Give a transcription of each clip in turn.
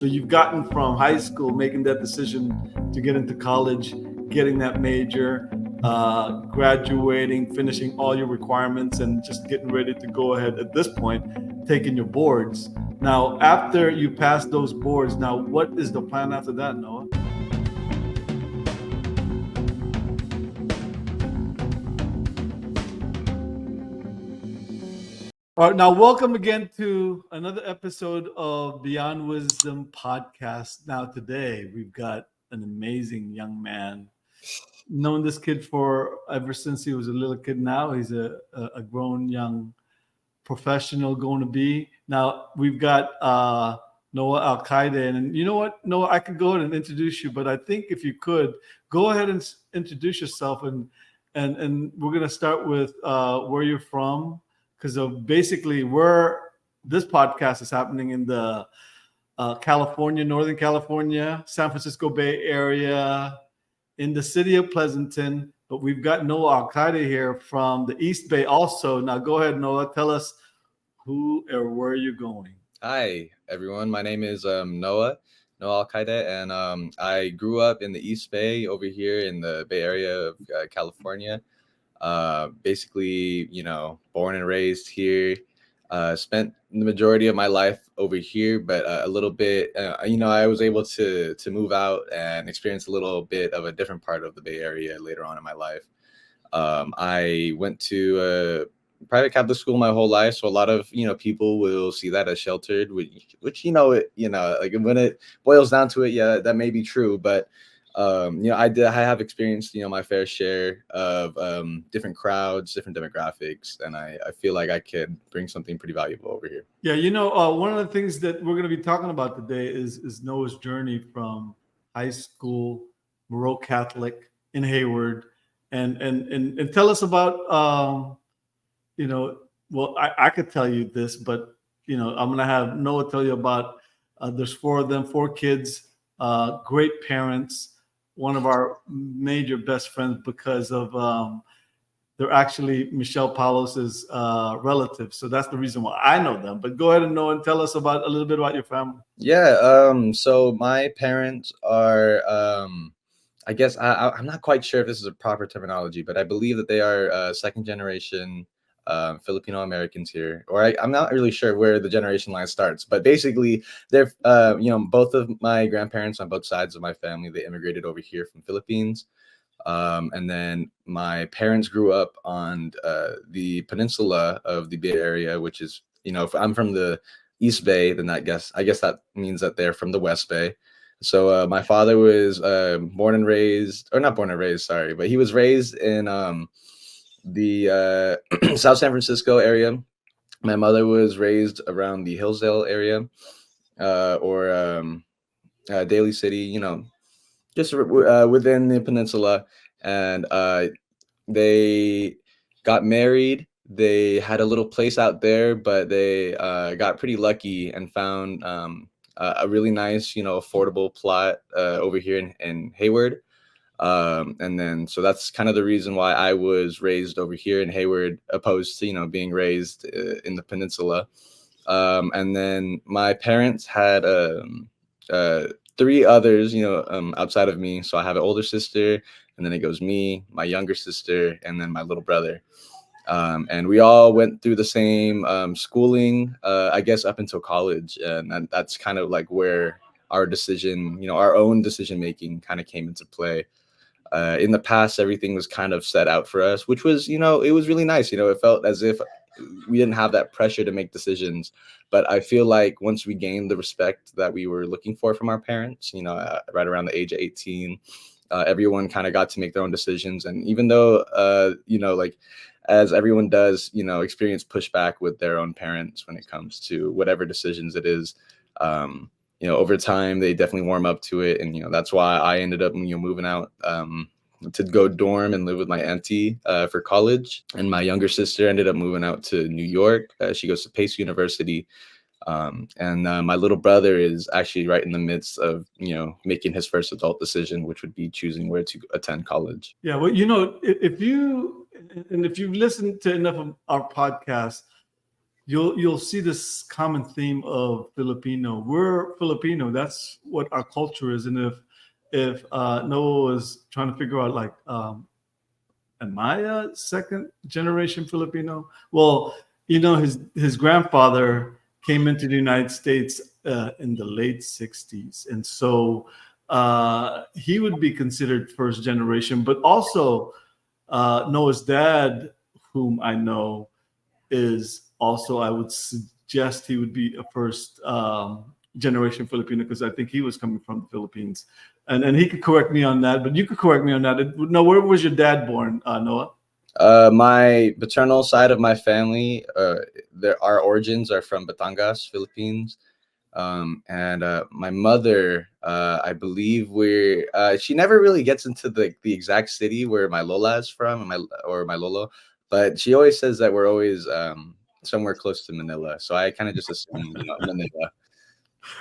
So you've gotten from high school, making that decision to get into college, getting that major, graduating, finishing all your requirements, and just getting ready to go ahead at this point, taking your boards. Now, after you pass those boards, now what is the plan after that, Noah? All right, now welcome again to another episode of Beyond Wisdom podcast. Now today we've got an amazing young man. Known this kid for ever since he was a little kid. Now he's a grown young professional going to be. Now we've got Noah Al Qaeda, and you know what, Noah, I could go ahead and introduce you, but I think if you could go ahead and introduce yourself, and we're gonna start with where you're from, because of basically where this podcast is happening in the California, Northern California, San Francisco Bay Area, in the city of Pleasanton. But we've got Noah Al Qaeda here from the East Bay also. Now go ahead, Noah, tell us who or where you're going. Hi, everyone. My name is Noah Al Qaeda, and I grew up in the East Bay over here in the Bay Area of California. Basically, born and raised here. Spent the majority of my life over here, but a little bit, I was able to move out and experience a little bit of a different part of the Bay Area later on in my life. I went to private Catholic school my whole life, so a lot of people will see that as sheltered, which like when it boils down to it, yeah, that may be true, but I have experienced my fair share of different crowds, different demographics, and I feel like I could bring something pretty valuable over here. Yeah, one of the things that we're going to be talking about today is Noah's journey from high school, Moreau Catholic in Hayward, and tell us about well, I could tell you this, but I'm going to have Noah tell you about. There's four of them, four kids, great parents. One of our major best friends because of they're actually Michelle Paulos' relatives. So that's the reason why I know them. But go ahead and Noah and tell us about a little bit about your family. Yeah. So my parents are. I guess I'm not quite sure if this is a proper terminology, but I believe that they are second generation Filipino Americans here, or I'm not really sure where the generation line starts, but basically they're, both of my grandparents on both sides of my family, they immigrated over here from Philippines. And then my parents grew up on the peninsula of the Bay Area, which is, if I'm from the East Bay, then I guess that means that they're from the West Bay. So my father was born and raised, or not born and raised, sorry, but he was raised in the South San Francisco area. My mother was raised around the Hillsdale area, or Daly City, just within the peninsula. And they got married. They had a little place out there, but they got pretty lucky and found a really nice, affordable plot over here in Hayward. And then, so that's kind of the reason why I was raised over here in Hayward, opposed to, being raised in the peninsula. And then my parents had three others, outside of me. So I have an older sister, and then it goes me, my younger sister, and then my little brother. And we all went through the same schooling, I guess, up until college. And that's kind of like where our decision, our own decision making kind of came into play. In the past, everything was kind of set out for us, which was, it was really nice. It felt as if we didn't have that pressure to make decisions. But I feel like once we gained the respect that we were looking for from our parents, right around the age of 18, everyone kind of got to make their own decisions. And even though, like as everyone does, experience pushback with their own parents when it comes to whatever decisions it is, over time, they definitely warm up to it. And, that's why I ended up, moving out to go dorm and live with my auntie for college. And my younger sister ended up moving out to New York. She goes to Pace University. And my little brother is actually right in the midst of, making his first adult decision, which would be choosing where to attend college. Yeah, well, if you've listened to enough of our podcast, you'll see this common theme of Filipino. We're Filipino. That's what our culture is. And if Noah was trying to figure out like, am I a second generation Filipino? Well, his grandfather came into the United States in the late '60s, and so he would be considered first generation. But also Noah's dad, whom I know, is also, I would suggest he would be a first generation Filipino because I think he was coming from the Philippines. And he could correct me on that, but you could correct me on that. No, where was your dad born, Noah? My paternal side of my family, our origins are from Batangas, Philippines. And my mother, I believe she never really gets into the exact city where my Lola is from, my Lolo, but she always says that we're always somewhere close to Manila. So I kind of just assume, Manila.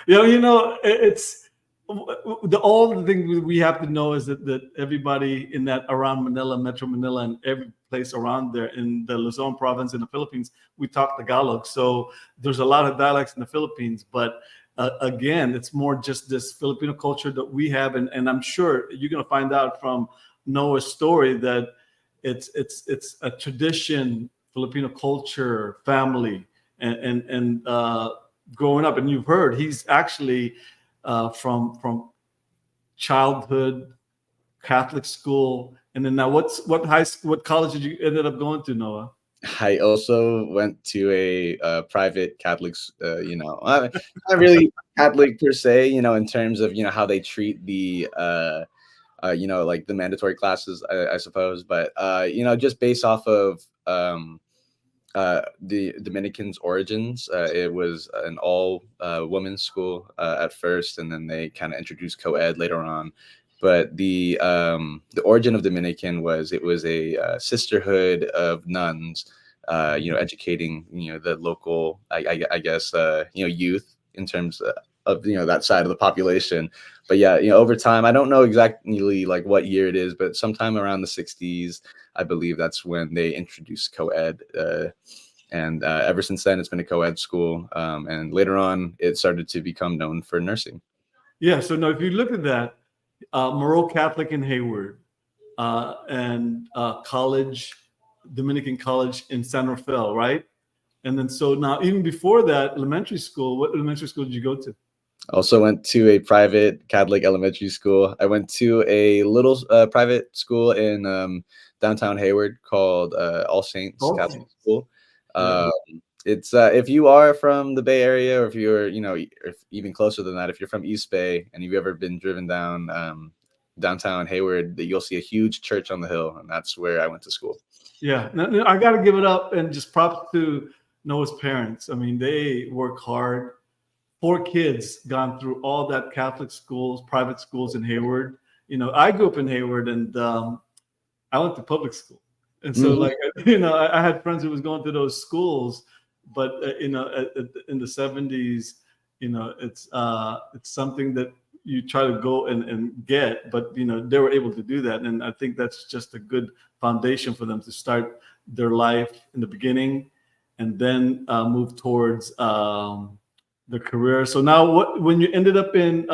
It's the all the thing we have to know is that everybody in that around Manila, Metro Manila, and every place around there in the Luzon province in the Philippines, we talk Tagalog. So there's a lot of dialects in the Philippines, but again, it's more just this Filipino culture that we have, and I'm sure you're gonna find out from Noah's story that it's a tradition, Filipino culture, family, and growing up. And you've heard he's actually from childhood Catholic school, and then now what college did you ended up going to, Noah? I also went to a private Catholic, not really Catholic per se, in terms of, how they treat the like the mandatory classes, I suppose. But just based off of the Dominicans' origins, it was an all women's school at first, and then they kind of introduced co-ed later on. But the origin of Dominican was, it was a sisterhood of nuns, educating the local, I guess, youth in terms of that side of the population. But yeah, over time, I don't know exactly like what year it is, but sometime around the '60s, I believe that's when they introduced co-ed. And ever since then, it's been a co-ed school. And later on, it started to become known for nursing. Yeah. So now, if you look at that, Moreau Catholic in Hayward, and college, Dominican College in San Rafael, right? And then so now, even before that, elementary school. What elementary school did you go to? Also went to a private Catholic elementary school. I went to a little private school in downtown Hayward called All Saints Catholic Baltimore. School. Yeah. Um, it's if you are from the Bay Area, or if you're, if even closer than that, if you're from East Bay and you've ever been driven down downtown Hayward, that you'll see a huge church on the hill, and that's where I went to school. Yeah. Now, I got to give it up and just props to Noah's parents. I mean, they work hard. 4 kids gone through all that Catholic schools, private schools in Hayward. I grew up in Hayward, and I went to public school, and so Mhm. like I had friends who was going to those schools, but in the '70s, it's something that you try to go and get, but they were able to do that, and I think that's just a good foundation for them to start their life in the beginning, and then move towards the career. So now, when you ended up in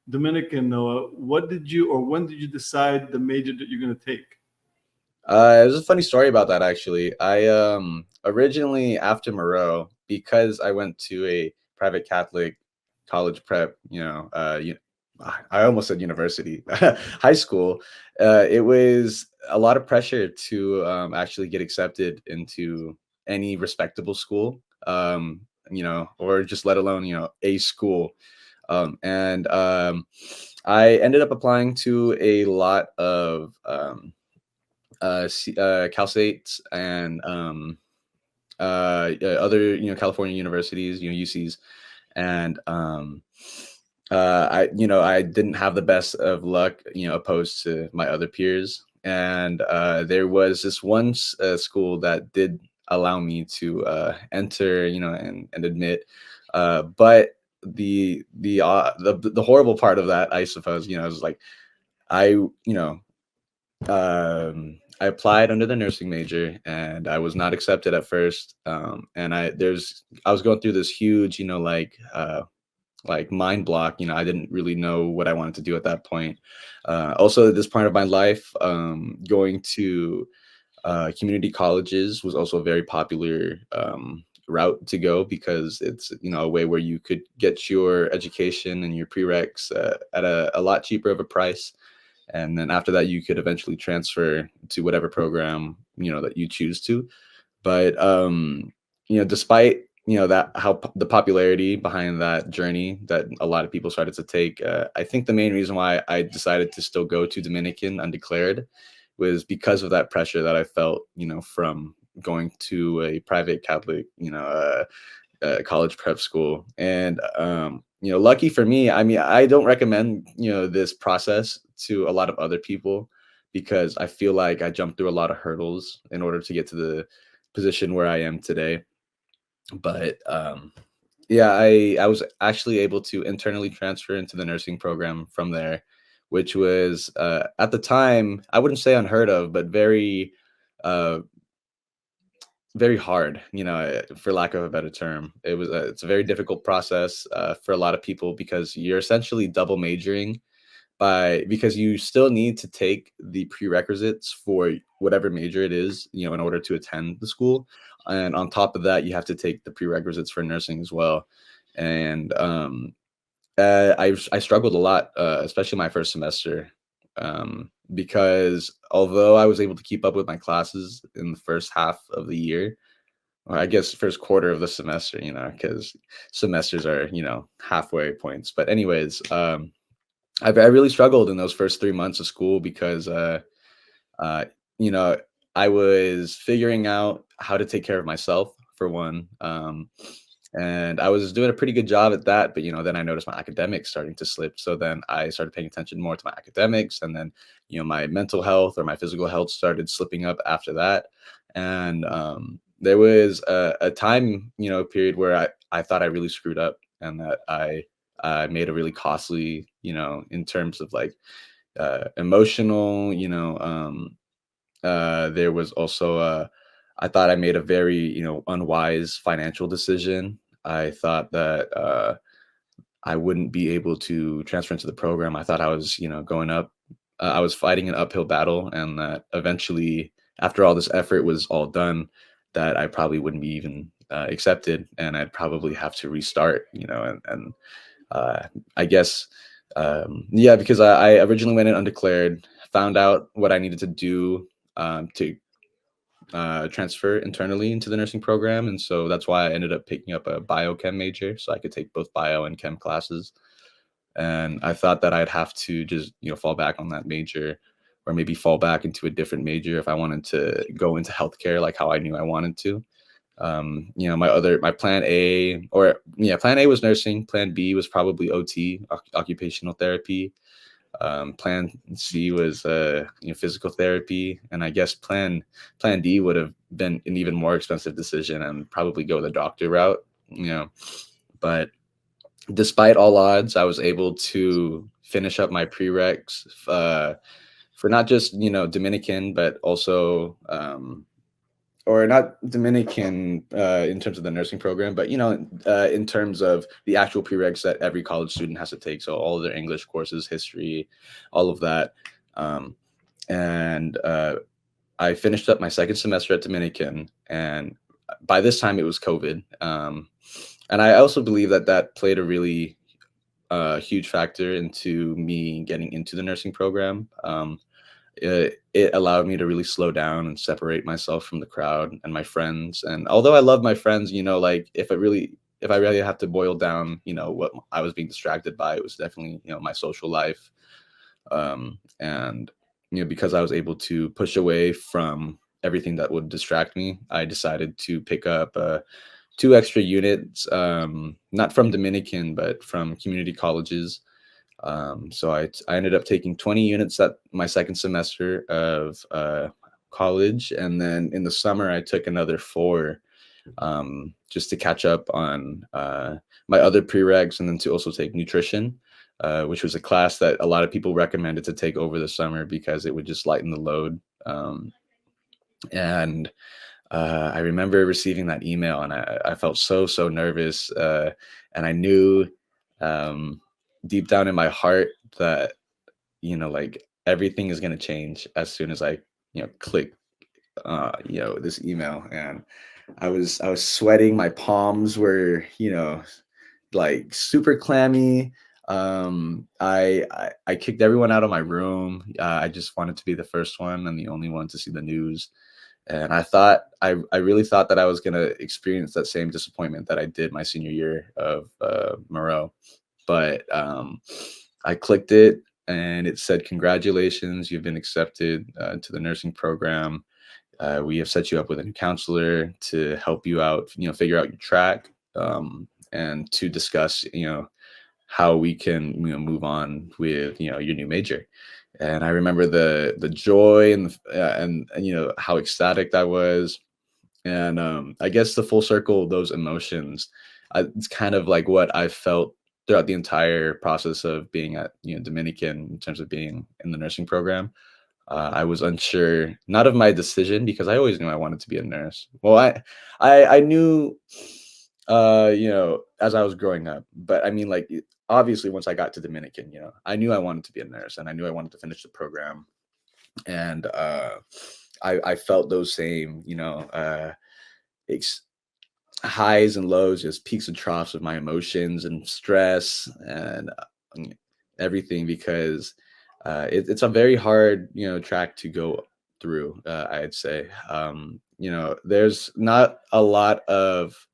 Dominican, Noah, what did you or when did you decide the major that you're going to take? There's a funny story about that actually. I originally, after Moreau, because I went to a private Catholic college prep, I almost said university, high school. It was a lot of pressure to actually get accepted into any respectable school, or just let alone a school. And I ended up applying to a lot of Cal States and other California universities, UCs, and I didn't have the best of luck, opposed to my other peers, and there was this one school that did allow me to enter, and admit, but the horrible part of that, I suppose, is like I you know I applied under the nursing major, and I was not accepted at first. And I was going through this huge, like mind block. I didn't really know what I wanted to do at that point. Also, at this point of my life, going to community colleges was also a very popular route to go, because it's a way where you could get your education and your prereqs at a lot cheaper of a price, and then after that you could eventually transfer to whatever program that you choose to. But despite that, the popularity behind that journey that a lot of people started to take, I think the main reason why I decided to still go to Dominican undeclared was because of that pressure that I felt, from going to a private Catholic, college prep school. And lucky for me, I mean, I don't recommend this process to a lot of other people, because I feel like I jumped through a lot of hurdles in order to get to the position where I am today. But yeah, I was actually able to internally transfer into the nursing program from there, which was at the time, I wouldn't say unheard of, but uh, very hard, for lack of a better term. It's a very difficult process for a lot of people, because you're essentially double majoring, because you still need to take the prerequisites for whatever major it is, in order to attend the school. And on top of that, you have to take the prerequisites for nursing as well. And I struggled a lot, especially my first semester, because although I was able to keep up with my classes in the first half of the year, or I guess first quarter of the semester, because semesters are halfway points. But anyways, I really struggled in those first 3 months of school, because uh, you know, I was figuring out how to take care of myself, for one. And I was doing a pretty good job at that, but then I noticed my academics starting to slip. So then I started paying attention more to my academics, and then my mental health or my physical health started slipping up after that. And there was a time period where I thought I really screwed up, and that I made a really costly, in terms of like emotional, there was also I thought I made a very unwise financial decision. I thought that I wouldn't be able to transfer into the program. I thought I was going up. I was fighting an uphill battle, and that eventually, after all this effort was all done, that I probably wouldn't be even accepted, and I'd probably have to restart. And uh, I guess, yeah, because I originally went in undeclared, found out what I needed to do to transfer internally into the nursing program. And so that's why I ended up picking up a biochem major, so I could take both bio and chem classes. And I thought that I'd have to just, fall back on that major, or maybe fall back into a different major if I wanted to go into healthcare, like how I knew I wanted to. My plan A, or yeah, plan A was nursing. Plan B was probably OT, occupational therapy. Plan C was physical therapy, and I guess plan D would have been an even more expensive decision, and probably go the doctor route. But despite all odds, I was able to finish up my prereqs for not just Dominican, but also or not Dominican in terms of the nursing program, but in terms of the actual prereqs that every college student has to take. So all of their English courses, history, all of that. Um, and I finished up my second semester at Dominican, and by this time it was COVID. And I also believe that that played a really huge factor into me getting into the nursing program. It allowed me to really slow down and separate myself from the crowd and my friends. And although I love my friends, like if I really have to boil down, what I was being distracted by, it was definitely, my social life. And, because I was able to push away from everything that would distract me, I decided to pick up 2 extra units, not from Dominican, but from community colleges. So I ended up taking 20 units at my second semester of college, and then in the summer I took another 4, just to catch up on my other prereqs, and then to also take nutrition, which was a class that a lot of people recommended to take over the summer because it would just lighten the load. And I remember receiving that email, and I felt so nervous, and I knew um, deep down in my heart that like everything is gonna change as soon as I click this email. And I was sweating. My palms were like super clammy. I kicked everyone out of my room. I just wanted to be the first one and the only one to see the news. And I really thought that I was gonna experience that same disappointment that I did my senior year of Moreau. But I clicked it, and it said, "Congratulations, you've been accepted to the nursing program. We have set you up with a new counselor to help you out, figure out your track, and to discuss, how we can, move on with, your new major." And I remember the joy and how ecstatic I was. And I guess the full circle of those emotions, it's kind of like what I felt throughout the entire process of being at Dominican in terms of being in the nursing program. I was unsure, not of my decision, because I always knew I wanted to be a nurse. Well, I knew, as I was growing up. But I mean, like, obviously, once I got to Dominican, I knew I wanted to be a nurse, and I knew I wanted to finish the program. And I felt those same, ex- highs and lows, just peaks and troughs of my emotions and stress and mm, everything, because it's a very hard track to go through. I'd say there's not a lot of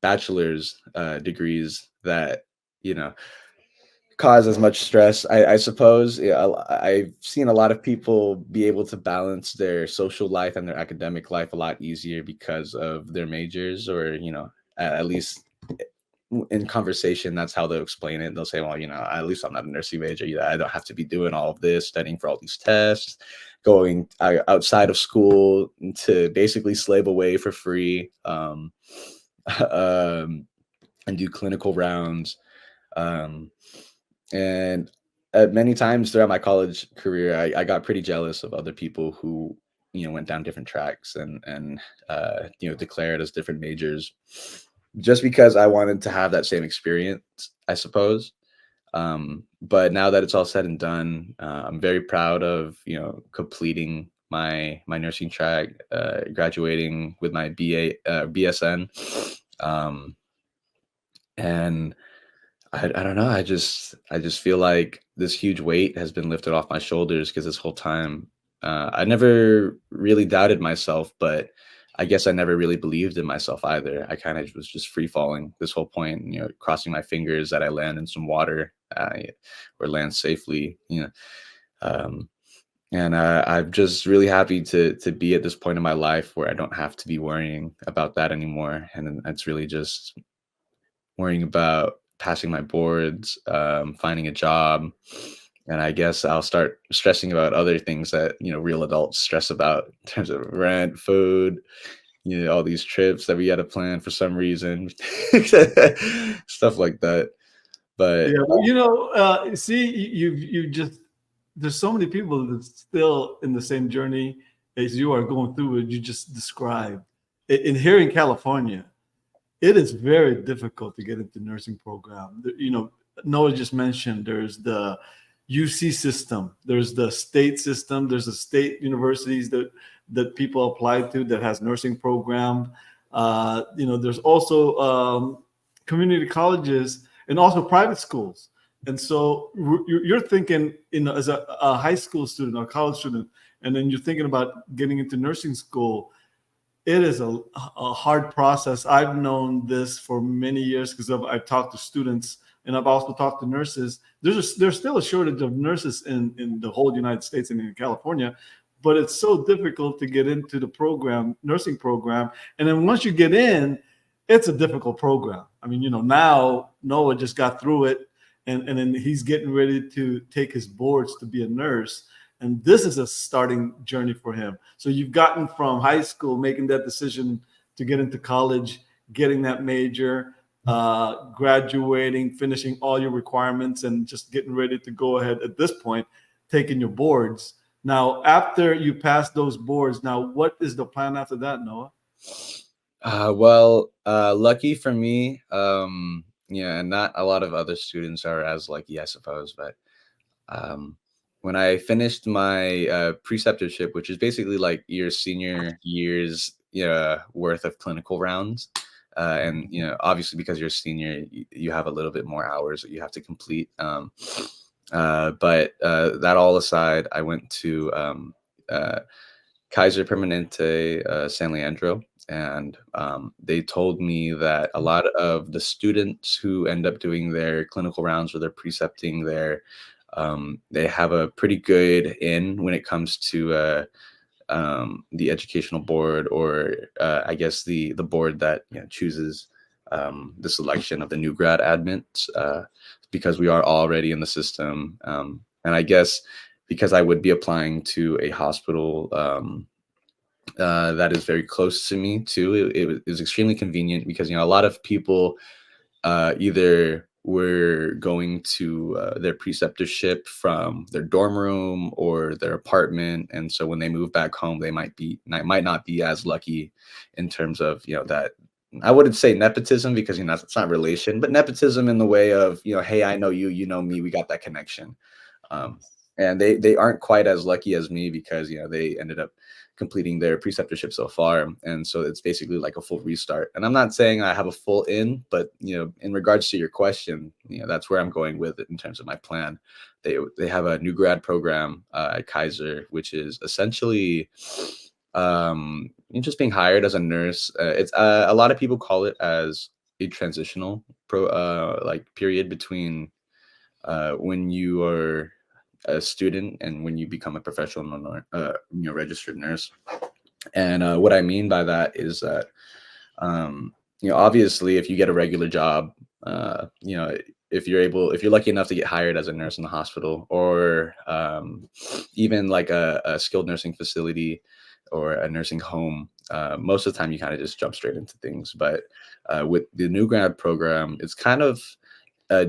bachelor's degrees that you know cause as much stress. I suppose. Yeah, I've seen a lot of people be able to balance their social life and their academic life a lot easier because of their majors, or at least in conversation, that's how they'll explain it. They'll say, "Well, at least I'm not a nursing major. I don't have to be doing all of this, studying for all these tests, going outside of school to basically slave away for free, um, and do clinical rounds." Um, and many times throughout my college career, I got pretty jealous of other people who went down different tracks and declared as different majors, just because I wanted to have that same experience, I suppose. But now that it's all said and done, I'm very proud of completing my nursing track, graduating with my BSN, um, and I don't know. I just feel like this huge weight has been lifted off my shoulders, because this whole time, I never really doubted myself, but I guess I never really believed in myself either. I kind of was just free falling this whole point, crossing my fingers that I land in some water, or land safely. Um, and I'm just really happy to be at this point in my life where I don't have to be worrying about that anymore, and it's really just worrying about passing my boards, finding a job, and I guess I'll start stressing about other things that real adults stress about in terms of rent, food, all these trips that we got to plan for some reason, stuff like that. But Yeah, but see, you just there's so many people that's still in the same journey as you are going through what you just described. In here in California, it is very difficult to get into nursing program. Noah just mentioned there's the UC system, there's the state system, there's the state universities that people apply to that has nursing program. There's also community colleges and also private schools. And so you're thinking, as a high school student or college student, and then you're thinking about getting into nursing school. It is a hard process. I've known this for many years because I've talked to students and I've also talked to nurses. There's still a shortage of nurses in the whole United States and in California, but it's so difficult to get into the nursing program. And then once you get in, it's a difficult program. I mean, now Noah just got through it, and then he's getting ready to take his boards to be a nurse. And this is a starting journey for him. So you've gotten from high school, making that decision to get into college, getting that major, graduating, finishing all your requirements, and just getting ready to go ahead at this point, taking your boards. Now, after you pass those boards, now what is the plan after that, Noah? Lucky for me, yeah, and not a lot of other students are as lucky, I suppose. But um, when I finished my preceptorship, which is basically like your senior year's worth of clinical rounds, and obviously because you're a senior, you have a little bit more hours that you have to complete. But that all aside, I went to uh, Kaiser Permanente San Leandro, and they told me that a lot of the students who end up doing their clinical rounds or their precepting there, they have a pretty good in when it comes to the educational board, or I guess the board that chooses the selection of the new grad admits, because we are already in the system, and I guess because I would be applying to a hospital. That is very close to me too. It was extremely convenient because a lot of people either were going to their preceptorship from their dorm room or their apartment, and so when they move back home, they might not be as lucky in terms of that. I wouldn't say nepotism because it's not relation, but nepotism in the way of hey, I know you, you know me, we got that connection. um, and they aren't quite as lucky as me because they ended up completing their preceptorship so far, and so it's basically like a full restart. And I'm not saying I have a full in, but in regards to your question, that's where I'm going with it in terms of my plan. They have a new grad program at Kaiser, which is essentially just being hired as a nurse. It's a lot of people call it as a transitional like period between when you are a student and when you become a professional registered nurse. And what I mean by that is that obviously if you get a regular job, uh, you know if you're lucky enough to get hired as a nurse in the hospital, or even like a skilled nursing facility or a nursing home, most of the time you kind of just jump straight into things. But with the new grad program, it's kind of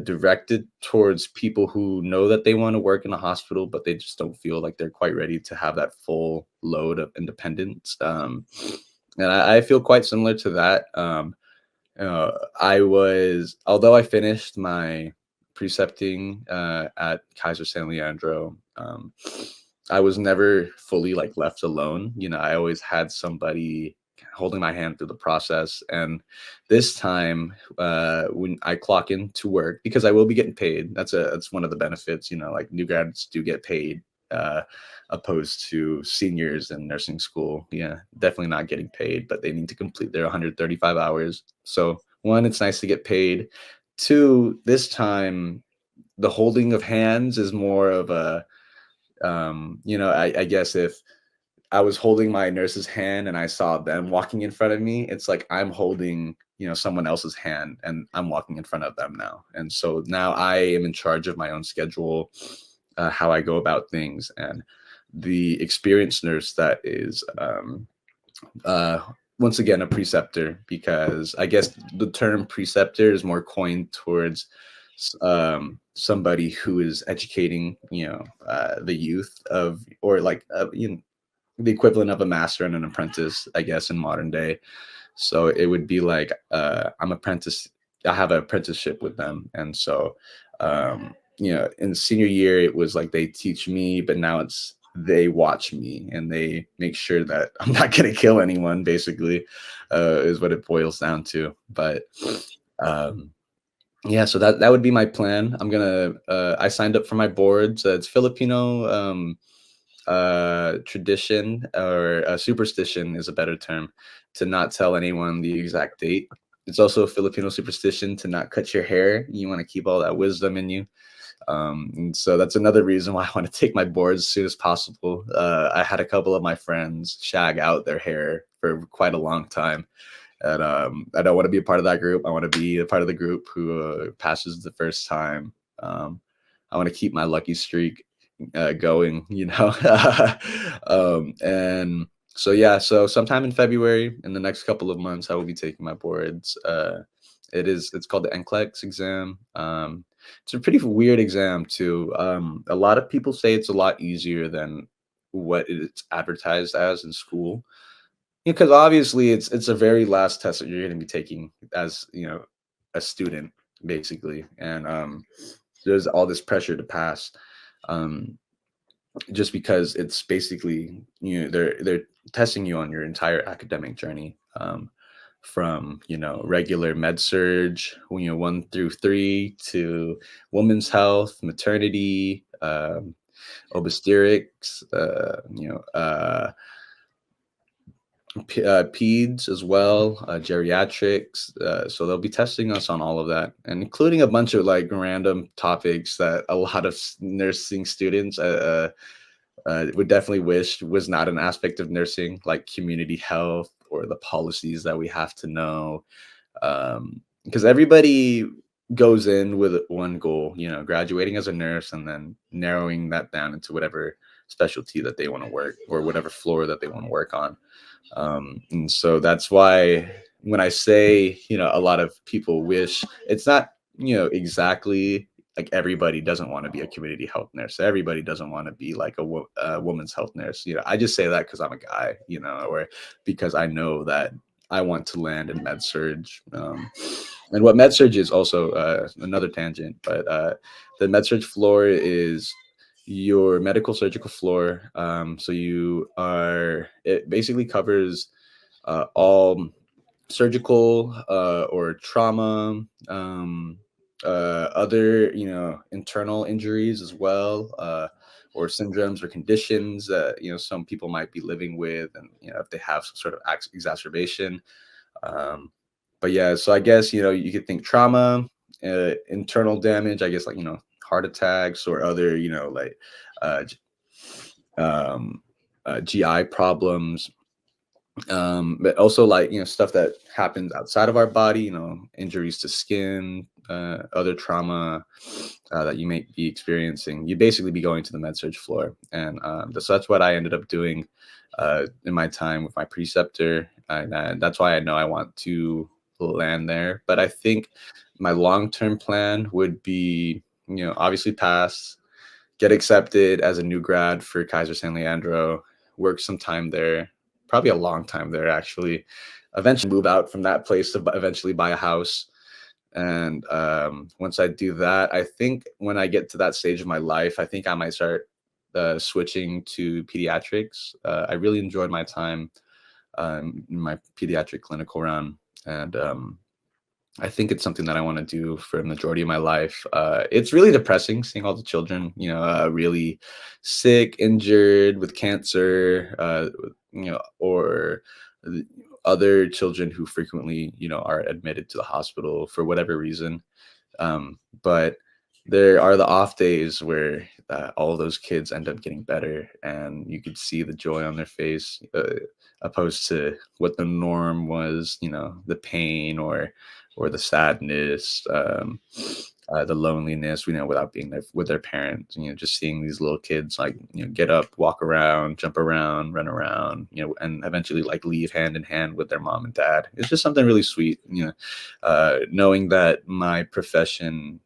directed towards people who know that they want to work in a hospital, but they just don't feel like they're quite ready to have that full load of independence. And I feel quite similar to that. Although I finished my precepting at Kaiser San Leandro, I was never fully like left alone. I always had somebody holding my hand through the process. And this time, when I clock into work, because I will be getting paid, that's one of the benefits. Like new grads do get paid, uh, opposed to seniors in nursing school. Yeah, definitely not getting paid, but they need to complete their 135 hours. So one, it's nice to get paid. Two, this time the holding of hands is more of a I guess if I was holding my nurse's hand and I saw them walking in front of me, it's like I'm holding, someone else's hand and I'm walking in front of them now. And so now I am in charge of my own schedule, how I go about things. And the experienced nurse that is, uh, once again, a preceptor, because I guess the term preceptor is more coined towards somebody who is educating, the youth of, or like, the equivalent of a master and an apprentice, I guess, in modern day. So it would be like I have an apprenticeship with them. And so in senior year it was like they teach me, but now it's they watch me and they make sure that I'm not going to kill anyone, basically, is what it boils down to. But um yeah, so that would be my plan. I signed up for my boards. It's Filipino tradition, or superstition is a better term, to not tell anyone the exact date. It's also a Filipino superstition to not cut your hair. You want to keep all that wisdom in you. And so that's another reason why I want to take my boards as soon as possible. I had a couple of my friends shag out their hair for quite a long time. And I don't want to be a part of that group. I want to be a part of the group who passes the first time. I want to keep my lucky streak going, and so yeah, so sometime in February, in the next couple of months, I will be taking my boards. It's called the NCLEX exam. It's a pretty weird exam too. A lot of people say it's a lot easier than what it's advertised as in school, because obviously it's a very last test that you're going to be taking as, a student, basically. And there's all this pressure to pass, um just because it's basically, they're testing you on your entire academic journey, from, regular med surge, 1 through 3, to women's health, maternity, obstetrics, peds as well, geriatrics. So they'll be testing us on all of that, and including a bunch of like random topics that a lot of nursing students would definitely wish was not an aspect of nursing, like community health or the policies that we have to know. Because everybody goes in with one goal, graduating as a nurse, and then narrowing that down into whatever specialty that they want to work, or whatever floor that they want to work on. And so that's why when I say, a lot of people wish, it's not, exactly like everybody doesn't want to be a community health nurse. Everybody doesn't want to be like a woman's health nurse. I just say that because I'm a guy, or because I know that I want to land in med surge. And what med surge is also, another tangent, but the med surge floor is your medical surgical floor. So it basically covers all surgical, or trauma, other, internal injuries as well, or syndromes or conditions that, some people might be living with, and if they have some sort of exacerbation. um, but yeah, so I guess, you could think trauma, internal damage, I guess, like, heart attacks or other, like, uh, um, GI problems, but also, like, stuff that happens outside of our body, injuries to skin, other trauma that you may be experiencing. You basically be going to the med surg floor, and that's what I ended up doing in my time with my preceptor, and that's why I know I want to land there. But I think my long-term plan would be, obviously pass, get accepted as a new grad for Kaiser San Leandro, work some time there, probably a long time there actually. Eventually move out from that place to eventually buy a house. And once I do that, I think when I get to that stage of my life, I think I might start switching to pediatrics. I really enjoyed my time in my pediatric clinical run, and I think it's something that I want to do for the majority of my life. It's really depressing seeing all the children, really sick, injured, with cancer, or other children who frequently, are admitted to the hospital for whatever reason. But there are the off days where all of those kids end up getting better, and you could see the joy on their face, opposed to what the norm was, the pain, or the sadness, the loneliness, without being there with their parents. Just seeing these little kids, like, get up, walk around, jump around, run around, and eventually, like, leave hand in hand with their mom and dad. It's just something really sweet, knowing that my profession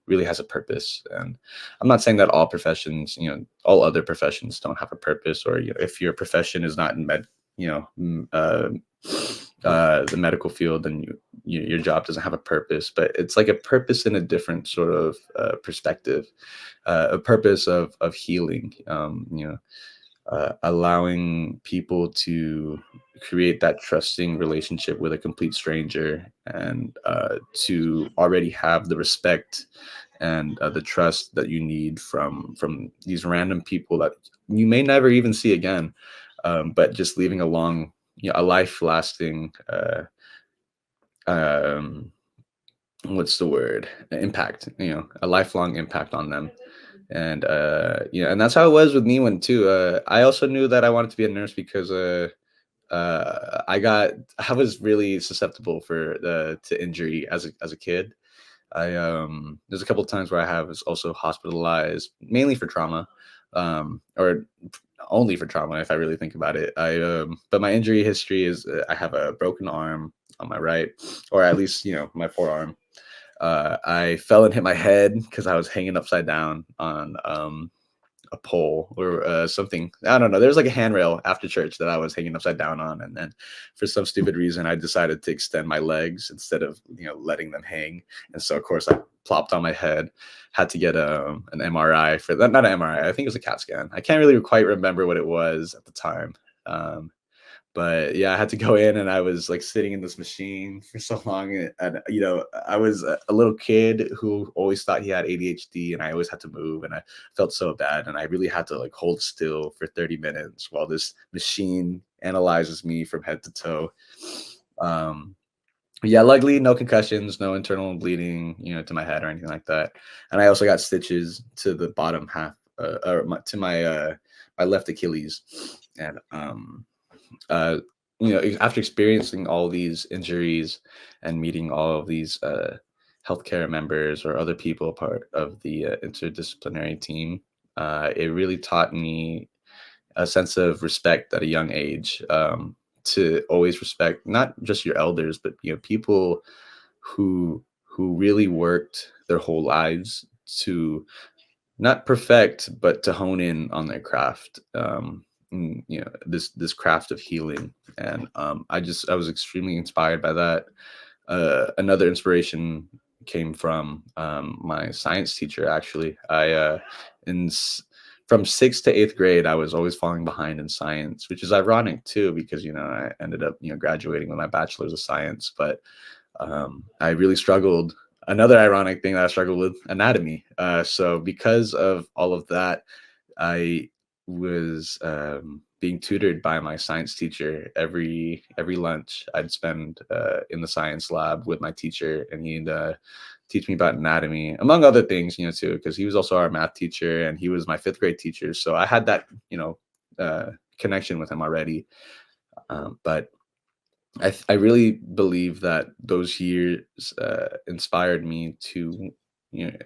really has a purpose. And I'm not saying that all professions, all other professions don't have a purpose, or, if your profession is not in the medical field, then your job doesn't have a purpose. But it's like a purpose in a different sort of perspective, a purpose of healing, allowing people to create that trusting relationship with a complete stranger, and to already have the respect and the trust that you need from these random people that you may never even see again, but just leaving a long, a life lasting, um, what's the word, impact, a lifelong impact on them. And and that's how it was with me when too. I also knew that I wanted to be a nurse because I was really susceptible to injury as a kid. There's a couple of times where I was also hospitalized, mainly for trauma, or only for trauma if I really think about it. But my injury history is, I have a broken arm on my right, or at least, my forearm. I fell and hit my head because I was hanging upside down a pole or something. I don't know. There was like a handrail after church that I was hanging upside down on, and then for some stupid reason, I decided to extend my legs instead of letting them hang. And so of course I plopped on my head. Had to get an MRI for that. Not an MRI. I think it was a CAT scan. I can't really quite remember what it was at the time. Um, but yeah, I had to go in, and I was like sitting in this machine for so long, and I was a little kid who always thought he had ADHD, and I always had to move, and I felt so bad, and I really had to like hold still for 30 minutes while this machine analyzes me from head to toe. um yeah, luckily no concussions, no internal bleeding, to my head or anything like that. And I also got stitches to the bottom half, to my left Achilles. And uh, after experiencing all these injuries and meeting all of these healthcare members or other people part of the interdisciplinary team, it really taught me a sense of respect at a young age, to always respect not just your elders, but people who really worked their whole lives to not perfect, but to hone in on their craft. This craft of healing. And I was extremely inspired by that. Another inspiration came from my science teacher. Actually, in s- from sixth to eighth grade, I was always falling behind in science, which is ironic too, because I ended up graduating with my bachelor's of science. But I really struggled. Another ironic thing that I struggled with, anatomy. So because of all of that, I was being tutored by my science teacher every lunch. I'd spend in the science lab with my teacher, and he'd teach me about anatomy, among other things, too, because he was also our math teacher, and he was my fifth grade teacher. So I had that, connection with him already. But I really believe that those years inspired me to you know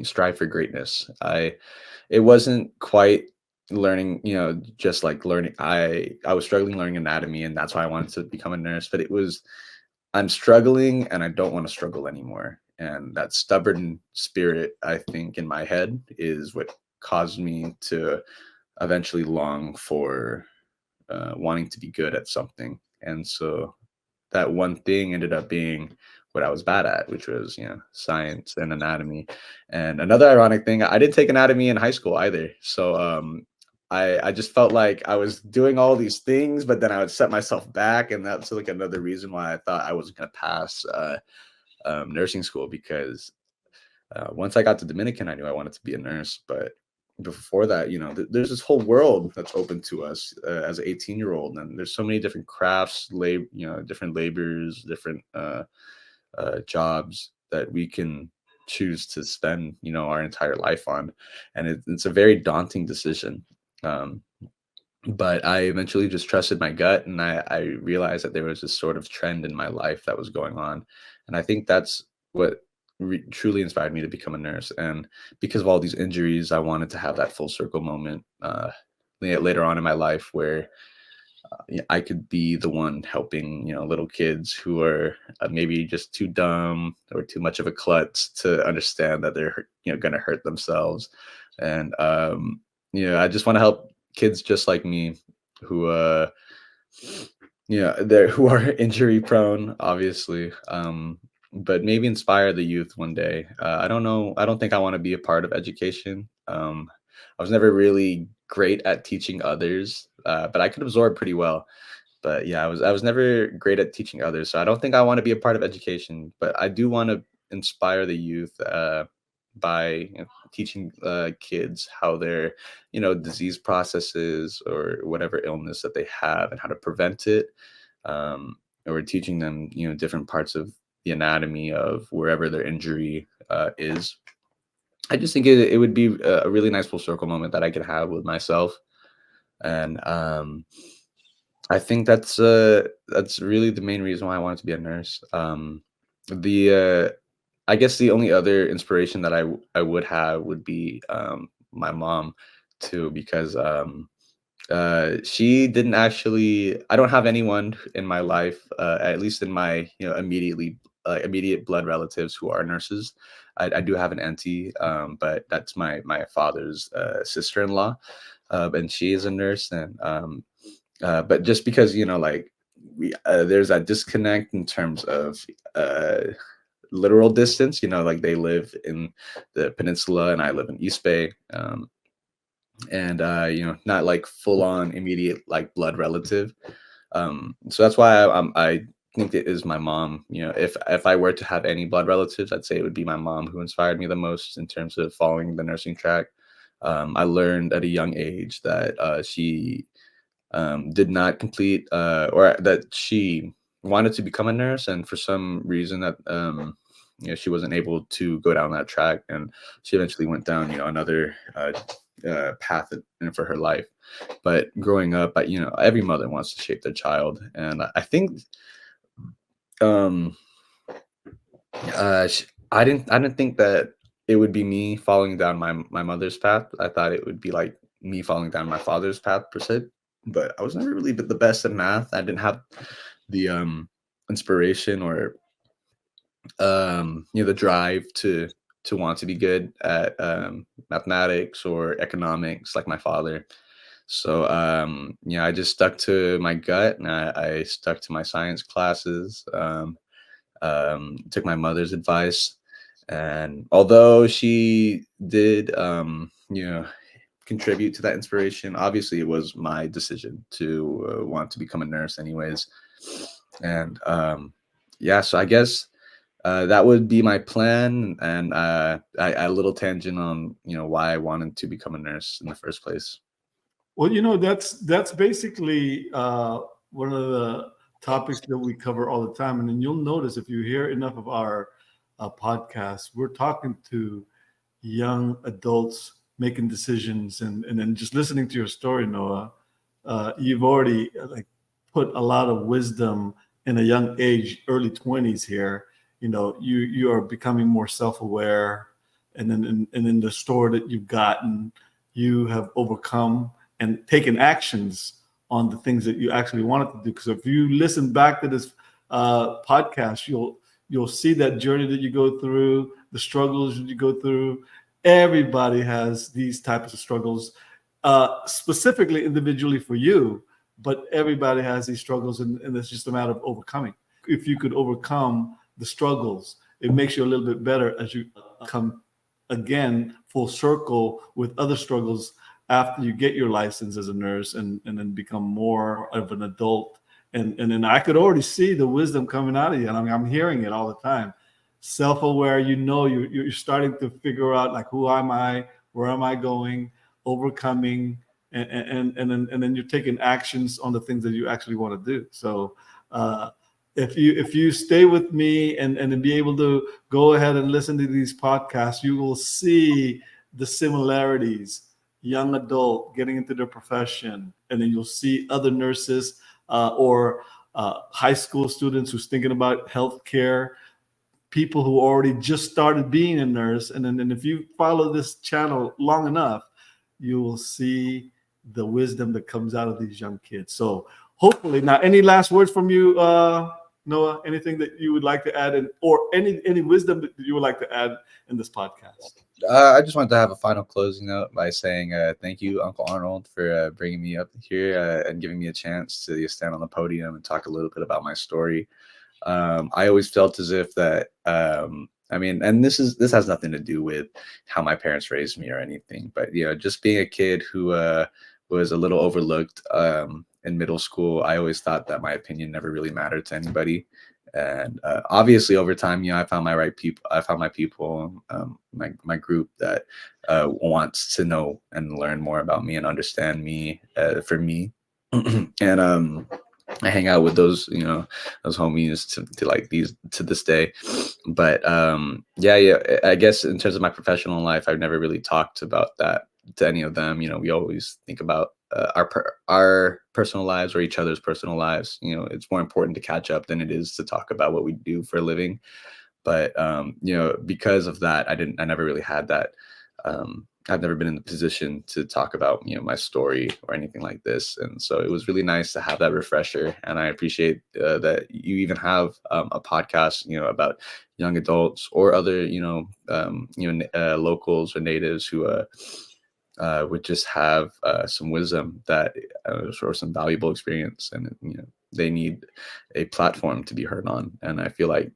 strive for greatness. It wasn't quite learning, just like learning. I was struggling learning anatomy, and that's why I wanted to become a nurse. But it was, I'm struggling, and I don't want to struggle anymore. And that stubborn spirit, I think, in my head is what caused me to eventually long for wanting to be good at something. And so that one thing ended up being what I was bad at, which was, science and anatomy. And another ironic thing, I didn't take anatomy in high school either. So I just felt like I was doing all these things, but then I would set myself back. And that's like another reason why I thought I wasn't going to pass nursing school, because once I got to Dominican, I knew I wanted to be a nurse. But before that, there's this whole world that's open to us as an 18-year-old, and there's so many different crafts, different labors, different jobs that we can choose to spend, our entire life on, and it's a very daunting decision. Um, but I eventually just trusted my gut, and I realized that there was this sort of trend in my life that was going on. And I think that's what truly inspired me to become a nurse. And because of all these injuries, I wanted to have that full circle moment later on in my life where I could be the one helping, little kids who are maybe just too dumb or too much of a klutz to understand that they're, going to hurt themselves. And, I just want to help kids just like me who, who are injury prone, obviously. But maybe inspire the youth one day. I don't know. I don't think I want to be a part of education. I was never really great at teaching others, but I could absorb pretty well. But yeah, I was never great at teaching others, so I don't think I want to be a part of education. But I do want to inspire the youth by teaching kids how their disease processes or whatever illness that they have and how to prevent it, or teaching them different parts of the anatomy of wherever their injury is. I just think it would be a really nice full circle moment that I could have with myself. And I think that's really the main reason why I wanted to be a nurse. The I guess the only other inspiration that I would have would be my mom too, because she didn't actually. I don't have anyone in my life, at least in my immediate blood relatives who are nurses. I do have an auntie, but that's my father's sister-in-law, and she is a nurse. And but just because, like, there's that disconnect in terms of uh, literal distance. Like, they live in the peninsula and I live in East Bay. And not like full on immediate like blood relative. So that's why I think it is my mom. If I were to have any blood relatives, I'd say it would be my mom who inspired me the most in terms of following the nursing track. I learned at a young age that she did not complete, or that she wanted to become a nurse, and for some reason that she wasn't able to go down that track, and she eventually went down another path for her life. But growing up, every mother wants to shape their child, and I think um, I didn't think that it would be me following down my mother's path. I thought it would be like me falling down my father's path per se. But I was never really the best at math. I didn't have the inspiration or the drive to want to be good at mathematics or economics like my father. So I just stuck to my gut, and I stuck to my science classes. Took my mother's advice, and although she did, contribute to that inspiration, obviously it was my decision to want to become a nurse, anyways. And yeah, so I guess that would be my plan, and a little tangent on why I wanted to become a nurse in the first place. Well, that's basically one of the topics that we cover all the time, and then you'll notice if you hear enough of our podcasts, we're talking to young adults making decisions, and then just listening to your story, Noah, you've already like put a lot of wisdom in a young age, early 20s here. You are becoming more self-aware, and then and in the story that you've gotten, you have overcome and taken actions on the things that you actually wanted to do. Because if you listen back to this podcast, you'll see that journey that you go through, the struggles that you go through. Everybody has these types of struggles, specifically individually for you, but everybody has these struggles, and it's just a matter of overcoming. If you could overcome the struggles, it makes you a little bit better as you come again full circle with other struggles after you get your license as a nurse, and then become more of an adult. And then I could already see the wisdom coming out of you, and I'm hearing it all the time. Self-aware, you're starting to figure out, like, who am I, where am I going, overcoming, and then you're taking actions on the things that you actually want to do. So if you stay with me, and be able to go ahead and listen to these podcasts, you will see the similarities. Young adult getting into their profession, and then you'll see other nurses, or high school students who's thinking about healthcare, people who already just started being a nurse. And if you follow this channel long enough, you will see the wisdom that comes out of these young kids. So hopefully, now, any last words from you, Noah? Anything that you would like to add, or any wisdom that you would like to add in this podcast? I just wanted to have a final closing note by saying thank you, Uncle Arnold, for bringing me up here and giving me a chance to stand on the podium and talk a little bit about my story. I always felt as if that, I mean, and this has nothing to do with how my parents raised me or anything, but just being a kid who was a little overlooked in middle school. I always thought that my opinion never really mattered to anybody. And obviously, over time, I found my right people. I found my people, my group that wants to know and learn more about me and understand me for me. And I hang out with those homies to like these to this day. But yeah, I guess in terms of my professional life, I've never really talked about that to any of them. We always think about our personal lives or each other's personal lives. It's more important to catch up than it is to talk about what we do for a living. But because of that, I never really had that I've never been in the position to talk about, my story or anything like this. And so it was really nice to have that refresher. And I appreciate that you even have a podcast, about young adults or other, locals or natives who would just have some wisdom that or some valuable experience, and they need a platform to be heard on. And I feel like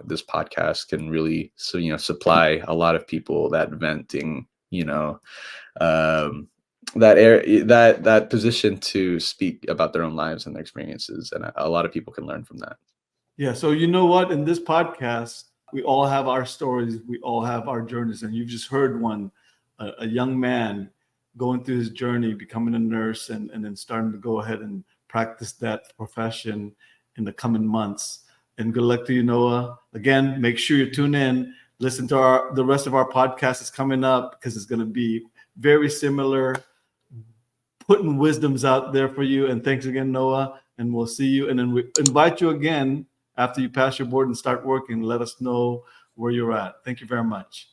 this podcast can really supply a lot of people that venting, um, that position to speak about their own lives and their experiences, and a lot of people can learn from that. Yeah. So you know what? In this podcast, we all have our stories. We all have our journeys, and you've just heard one, a young man going through his journey, becoming a nurse, and then starting to go ahead and practice that profession in the coming months. And good luck to you, Noah. Again, make sure you tune in. Listen to the rest of our podcast is coming up, because it's going to be very similar, putting wisdoms out there for you. And thanks again, Noah. And we'll see you. And then we invite you again after you pass your board and start working. Let us know where you're at. Thank you very much.